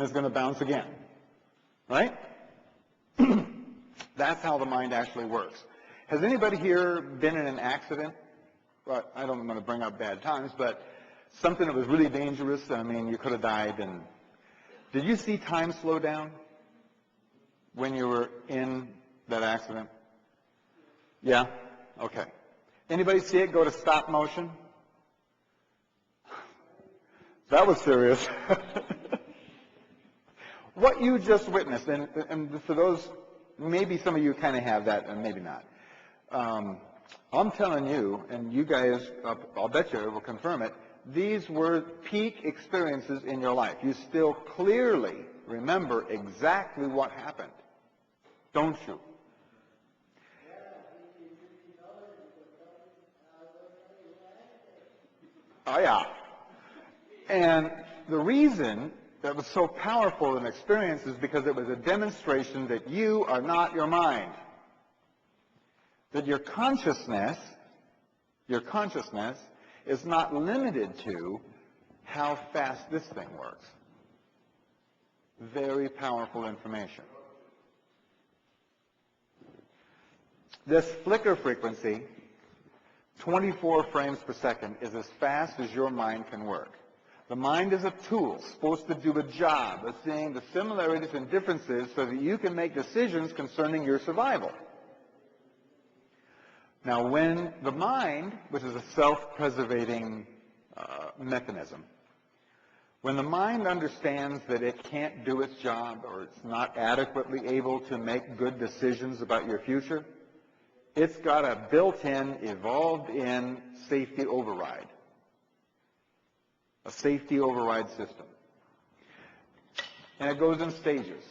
it's going to bounce again. Right? That's how the mind actually works. Has anybody here been in an accident? Well, I don't want to bring up bad times, but something that was really dangerous. I mean, you could have died. And did you see time slow down when you were in that accident? Yeah? Okay. Anybody see it go to stop motion? That was serious. What you just witnessed, and for those, maybe some of you kind of have that and maybe not. I'm telling you, and you guys, I'll bet you will confirm it, these were peak experiences in your life. You still clearly remember exactly what happened, don't you? Oh, yeah. And the reason that was so powerful an experience is because it was a demonstration that you are not your mind. That your consciousness is not limited to how fast this thing works. Very powerful information. This flicker frequency, 24 frames per second, is as fast as your mind can work. The mind is a tool supposed to do a job of seeing the similarities and differences so that you can make decisions concerning your survival. Now, when the mind, which is a self-preservating mechanism, when the mind understands that it can't do its job or it's not adequately able to make good decisions about your future, it's got a built-in, evolved-in safety override. A safety override system. And it goes in stages.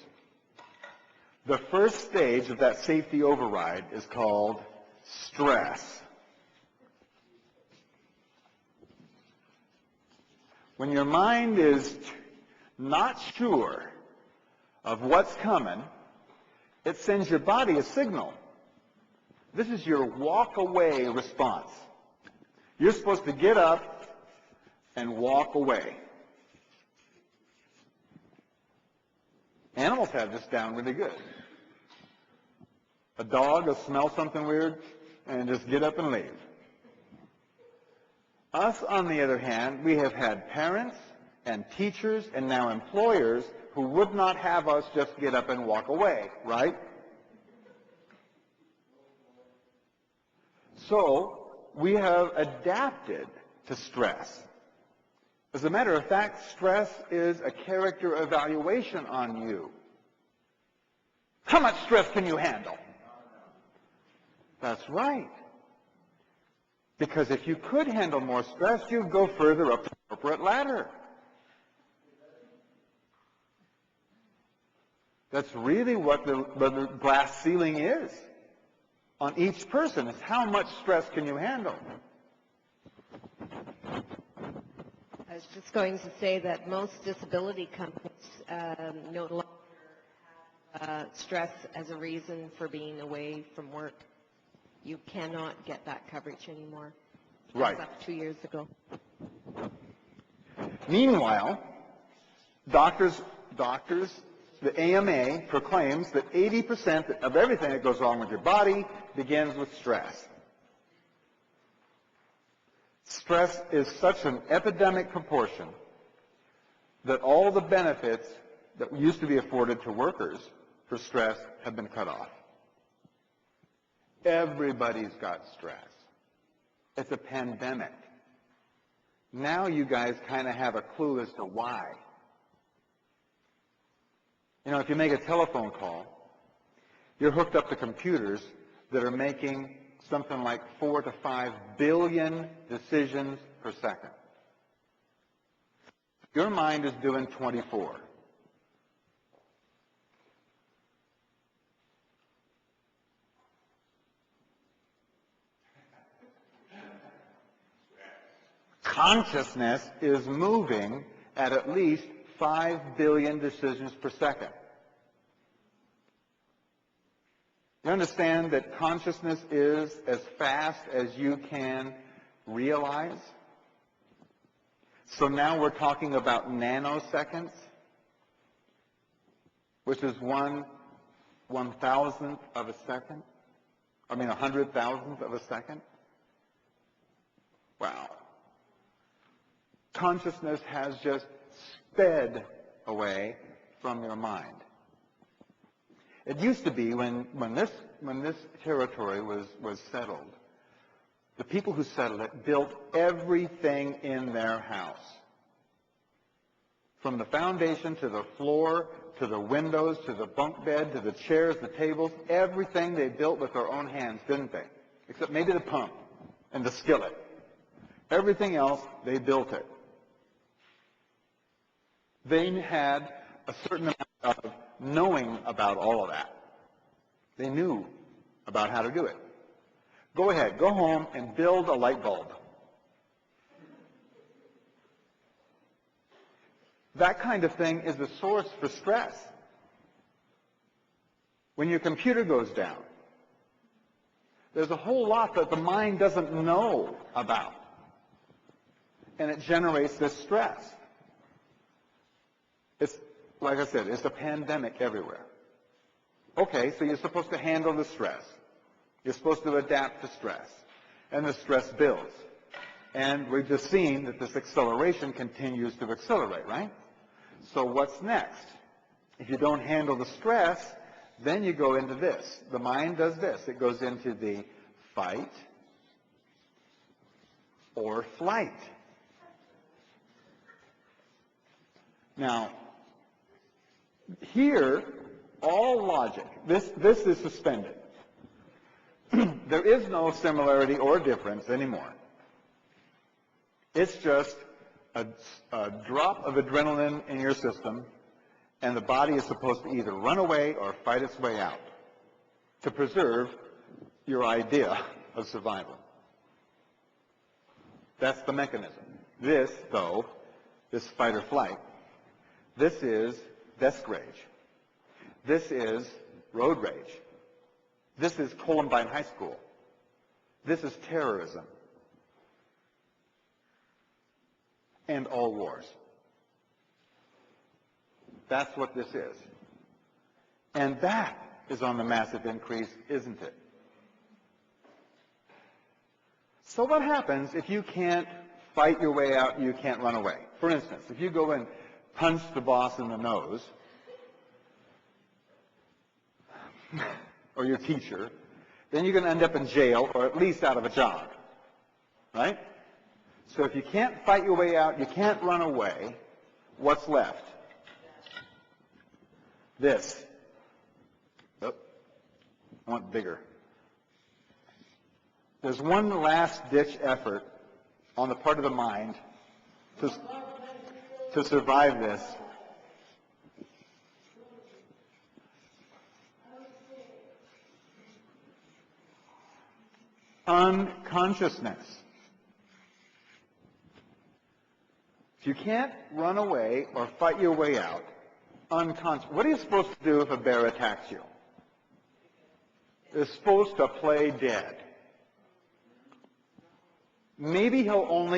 The first stage of that safety override is called stress. When your mind is not sure of what's coming, it sends your body a signal. This is your walk-away response. You're supposed to get up and walk away. Animals have this down really good. A dog will smell something weird and just get up and leave. Us, on the other hand, we have had parents and teachers and now employers who would not have us just get up and walk away, right? So we have adapted to stress. As a matter of fact, stress is a character evaluation on you. How much stress can you handle? That's right. Because if you could handle more stress, you'd go further up the corporate ladder. That's really what the glass ceiling is on each person. Is how much stress can you handle? I was just going to say that most disability companies no longer have stress as a reason for being away from work. You cannot get that coverage anymore. Right. As of 2 years ago. Meanwhile, doctors, the AMA proclaims that 80% of everything that goes wrong with your body begins with stress. Stress is such an epidemic proportion that all the benefits that used to be afforded to workers for stress have been cut off. Everybody's got stress. It's a pandemic. Now you guys kind of have a clue as to why. You know, if you make a telephone call, you're hooked up to computers that are making something like 4 to 5 billion decisions per second. Your mind is doing 24. Consciousness is moving at least 5 billion decisions per second. You understand that consciousness is as fast as you can realize? So now we're talking about nanoseconds. which is 1/1000th of a second. I mean, 100,000th of a second. Wow. Consciousness has just sped away from your mind. It used to be when this territory was settled, the people who settled it built everything in their house. From the foundation to the floor, to the windows, to the bunk bed, to the chairs, the tables, everything they built with their own hands, didn't they? Except maybe the pump and the skillet. Everything else, they built it. They had a certain amount of knowing about all of that. They knew about how to do it. Go ahead, go home and build a light bulb. That kind of thing is a source for stress. When your computer goes down, there's a whole lot that the mind doesn't know about. And it generates this stress. It's, like I said, it's a pandemic everywhere. Okay, so you're supposed to handle the stress. You're supposed to adapt to stress. And the stress builds. And we've just seen that this acceleration continues to accelerate, right? So what's next? If you don't handle the stress, then you go into this. The mind does this. It goes into the fight or flight. Now, here, all logic, this is suspended. There is no similarity or difference anymore. It's just a drop of adrenaline in your system, and the body is supposed to either run away or fight its way out to preserve your idea of survival. That's the mechanism. This, though, this fight or flight, this is desk rage. This is road rage. This is Columbine High School. This is terrorism. And all wars. That's what this is. And that is on the massive increase, isn't it? So what happens if you can't fight your way out, you can't run away? For instance, if you go and punch the boss in the nose, or your teacher, then you're going to end up in jail or at least out of a job. Right? So if you can't fight your way out, you can't run away, what's left? This. Oh, I want bigger. There's one last-ditch effort on the part of the mind to survive this. Unconsciousness. If you can't run away or fight your way out, unconscious. What are you supposed to do if a bear attacks you? You're supposed to play dead. Maybe he'll only